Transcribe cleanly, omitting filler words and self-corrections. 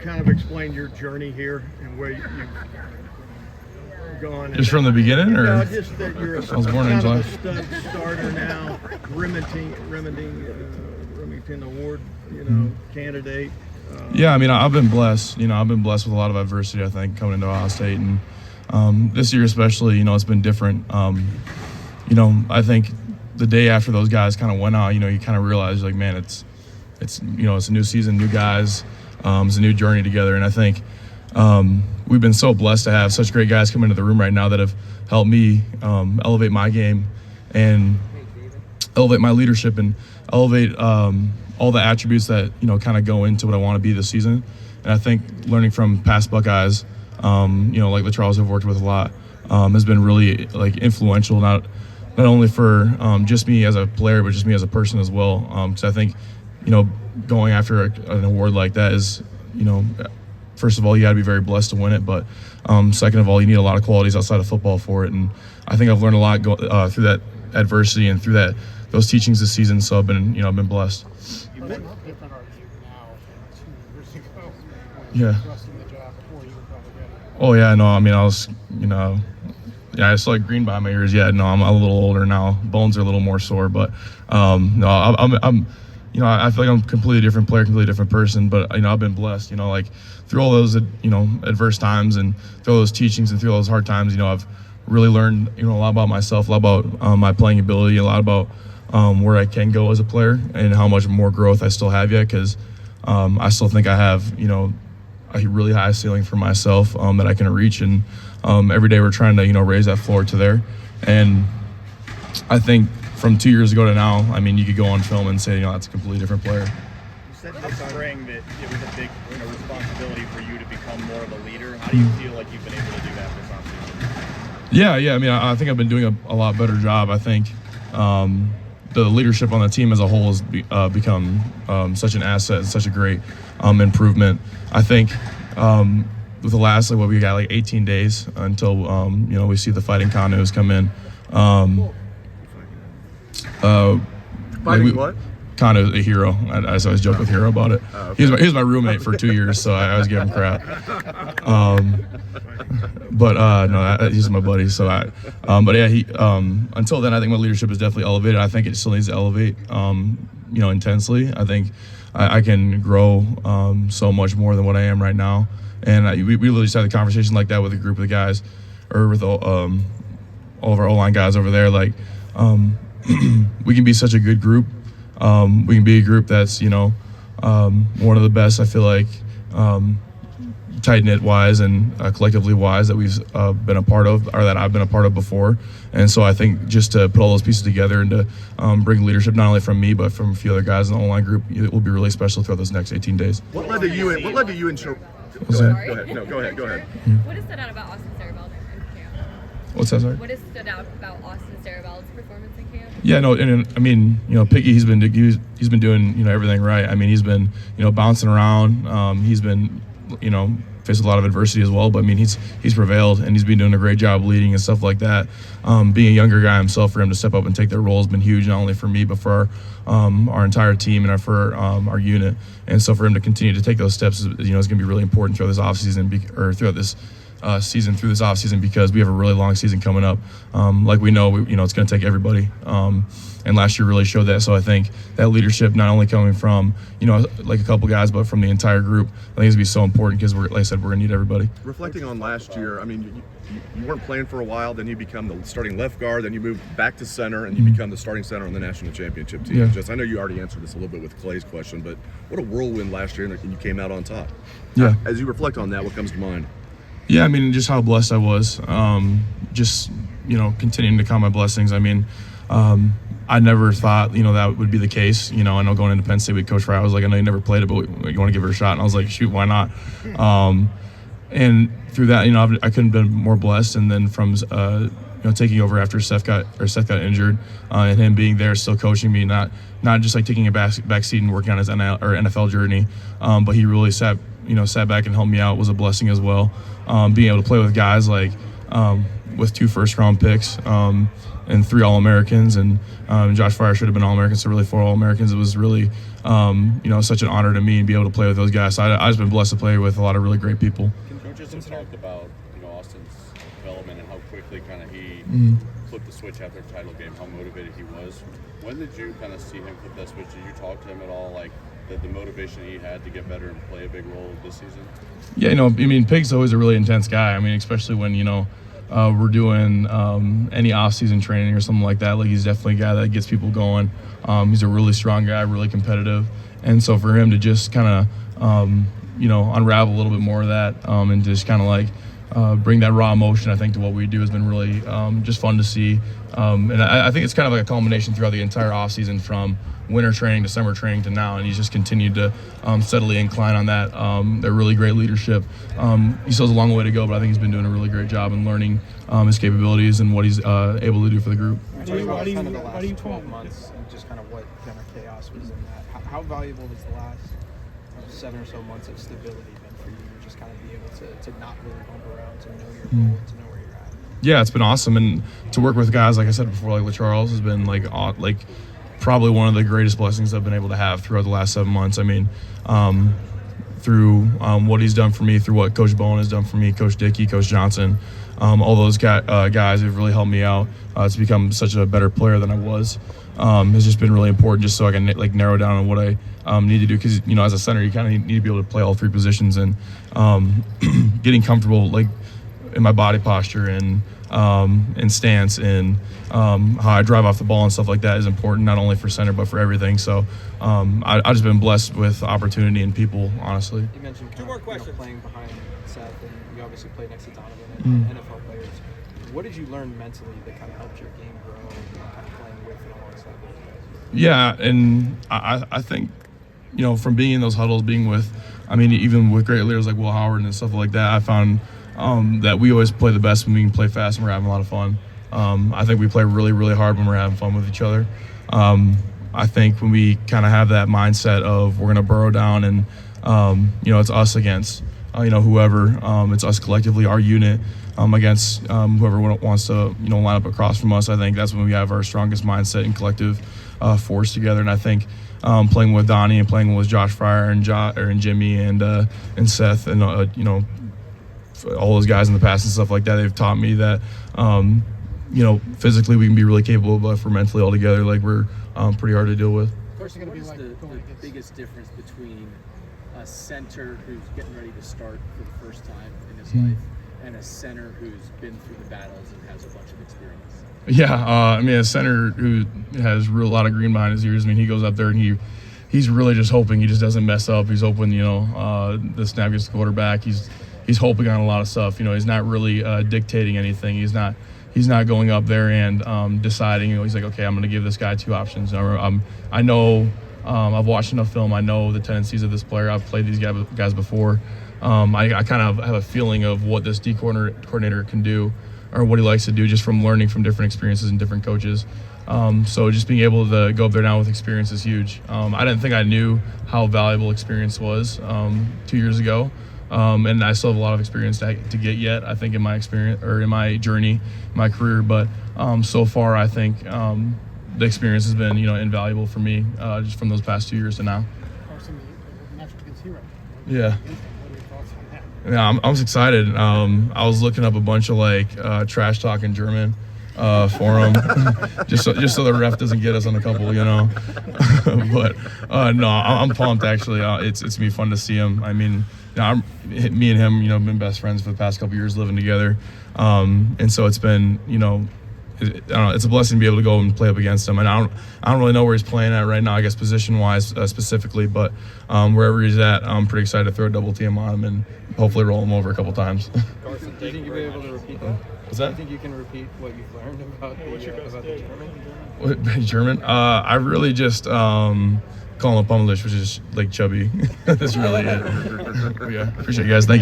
kind of explain your journey here and where you've gone? Just from the beginning, or? No, just that you're I was born in July. a stud starter now, Remington Award, candidate. Yeah, I mean, I've been blessed. I've been blessed with a lot of adversity, I think, coming into Ohio State. And this year especially, it's been different. I think the day after those guys kind of went out, you kind of realize, like, man, it's a new season, new guys. It's a new journey together. And I think we've been so blessed to have such great guys come into the room right now that have helped me elevate my game and elevate my leadership and elevate all the attributes that, kind of go into what I want to be this season. And I think learning from past Buckeyes, like the Charles I've worked with a lot, has been really, like, influential, not only for just me as a player, but just me as a person as well. Because I think, going after an award like that is, first of all, you got to be very blessed to win it. But second of all, you need a lot of qualities outside of football for it. And I think I've learned a lot through that adversity and through those teachings this season. So I've been blessed. How different are you now from 2 years ago? Yeah. Trusting the job before you were probably ready. Oh yeah, no. I mean, I was, I still like green behind my ears. Yeah, no, I'm a little older now. Bones are a little more sore, but no, I'm I feel like I'm a completely different player, completely different person. But I've been blessed. Like through all those adverse times and through all those teachings and through all those hard times, I've really learned a lot about myself, a lot about my playing ability, a lot about where I can go as a player and how much more growth I still have yet, because I still think I have a really high ceiling for myself that I can reach, and every day we're trying to raise that floor to there. And I think from 2 years ago to now, I mean, you could go on film and say that's a completely different player. You said this spring that it was a big responsibility for you to become more of a leader. How do you feel like you've been able to do that this offseason? Yeah. I mean, I think I've been doing a lot better job. I think the leadership on the team as a whole has become such an asset, such a great improvement. I think with the last, we got 18 days until we see the fighting canoes come in. Fighting what? Cano, a hero. I always joke with Hero about it. Oh, okay. He was my roommate for 2 years, so I always give him crap. But no, he's my buddy. So but yeah, he. Until then, I think my leadership is definitely elevated. I think it still needs to elevate, intensely. I think I can grow so much more than what I am right now. And we literally just had a conversation like that with a group of the guys, or with all of our O-line guys over there. Like, we can be such a good group. We can be a group that's one of the best, I feel like, tight-knit wise and collectively wise that we've been a part of, or that I've been a part of before. And so I think just to put all those pieces together and to bring leadership not only from me but from a few other guys in the online group, it will be really special throughout those next 18 days. What led to you in Go ahead. No, go ahead. What has stood out about Austin Sarabeld in camp? What's that, sorry? What has stood out about Austin Sarabeld's performance in camp? Yeah, no, and I mean, Piggy, he's been doing everything right. I mean, he's been bouncing around. He's been faced a lot of adversity as well, but I mean, he's prevailed, and he's been doing a great job leading and stuff like that. Being a younger guy himself, for him to step up and take that role has been huge, not only for me but for our entire team and for our unit. And so for him to continue to take those steps is going to be really important throughout this offseason, or throughout this season, through this offseason, because we have a really long season coming up. Like we know, it's going to take everybody. And last year really showed that. So I think that leadership, not only coming from, like a couple guys, but from the entire group, I think it's going to be so important, because like I said, we're going to need everybody. Reflecting on last year, I mean, you weren't playing for a while, then you become the starting left guard, then you move back to center, and you become the starting center on the national championship team. Yeah. I know you already answered this a little bit with Clay's question, but what a whirlwind last year, and you came out on top. Yeah. As you reflect on that, what comes to mind? Yeah, I mean, just how blessed I was. Just, continuing to count my blessings. I mean, I never thought, that would be the case. I know going into Penn State with Coach Fry, I was like, I know you never played it, but you want to give it a shot? And I was like, shoot, why not? And through that, I couldn't have been more blessed. And then from, taking over after Seth got injured, and him being there, still coaching me, not just like taking a back seat and working on his NFL journey, but he really sat back and helped me out, was a blessing as well. Being able to play with guys like with 2 first-round picks, and 3 All-Americans, and Josh Fryer should have been All-Americans, so really 4 All-Americans. It was really, such an honor to me to be able to play with those guys. So I've just been blessed to play with a lot of really great people. Coaches have talked about, Austin's development and how quickly kind of he flipped the switch after the title game, how motivated he was. When did you kind of see him flip that switch? Did you talk to him at all, like the motivation he had to get better and play a big role this season? Yeah, Pig's always a really intense guy. Especially when, we're doing any off-season training or something like that. Like, he's definitely a guy that gets people going. He's a really strong guy, really competitive. And so for him to just kind of, unravel a little bit more of that and just kind of like bring that raw emotion, I think, to what we do has been really just fun to see. And I think it's kind of like a culmination throughout the entire offseason from winter training to summer training to now, and he's just continued to steadily incline on that. They're really great leadership. He still has a long way to go, but I think he's been doing a really great job in learning his capabilities and what he's able to do for the group. How do you 12 months and just kind of what kind of chaos was in that? How valuable has the last 7 or so months of stability been for you to just kind of be able to not really bump around, to know your goal, and to know where you're at? Yeah, it's been awesome, and to work with guys like I said before, like LaCharles, has been like probably one of the greatest blessings I've been able to have throughout the last 7 months. Through what he's done for me, through what Coach Bowen has done for me, Coach Dickey, Coach Johnson, all those guys have really helped me out to become such a better player than I was. Has just been really important, just so I can narrow down on what I need to do. Because as a center, you kind of need to be able to play all 3 positions, and getting comfortable in my body posture and stance and how I drive off the ball and stuff like that is important, not only for center but for everything. So I've just been blessed with opportunity and people, honestly. You mentioned playing behind Seth, and you obviously played next to Donovan and NFL players. What did you learn mentally that kind of helped your game grow and kind of playing with and alongside those guys? Yeah, and I think, from being in those huddles, being with, even with great leaders like Will Howard and stuff like that, I found that we always play the best when we can play fast and we're having a lot of fun. I think we play really, really hard when we're having fun with each other. I think when we kind of have that mindset of we're going to burrow down and, it's us against, whoever, it's us collectively, our unit, against whoever wants to, line up across from us. I think that's when we have our strongest mindset and collective force together. And I think playing with Donnie and playing with Josh Fryer and Jimmy and Seth and, all those guys in the past and stuff like that, they've taught me that, physically we can be really capable, but for mentally all together, we're pretty hard to deal with. What is the biggest difference between a center who's getting ready to start for the first time in his life and a center who's been through the battles and has a bunch of experience? Yeah, a center who has a lot of green behind his ears. He goes up there and he's really just hoping he just doesn't mess up. He's hoping, the snap gets the quarterback. He's hoping on a lot of stuff. He's not really dictating anything. He's not going up there and deciding. He's like, okay, I'm going to give this guy 2 options. I know I've watched enough film. I know the tendencies of this player. I've played these guys before. I kind of have a feeling of what this D coordinator can do, or what he likes to do, just from learning from different experiences and different coaches. So just being able to go up there now with experience is huge. I didn't think I knew how valuable experience was 2 years ago. And I still have a lot of experience to get yet, I think, in my experience or in my journey, my career. But so far, I think the experience has been, invaluable for me just from those past 2 years to now. Carson, the matchup against Hero. Yeah. What are your thoughts on that? Yeah, I was excited. I was looking up a bunch of trash talk in German for him, just so the ref doesn't get us on a couple, But no, I'm pumped actually. It's gonna be fun to see him. Me and him, have been best friends for the past couple years living together, and so it's been, it's a blessing to be able to go and play up against him. And I don't really know where he's playing at right now, I guess position-wise specifically, but wherever he's at, I'm pretty excited to throw a double team on him and hopefully roll him over a couple times. Carson, do you think you'll be able to repeat that? What's that? Do you think you can repeat what you've learned about the German? German? I really just call him a Pummelish, which is chubby. That's really it. Yeah, appreciate you guys. Thank you.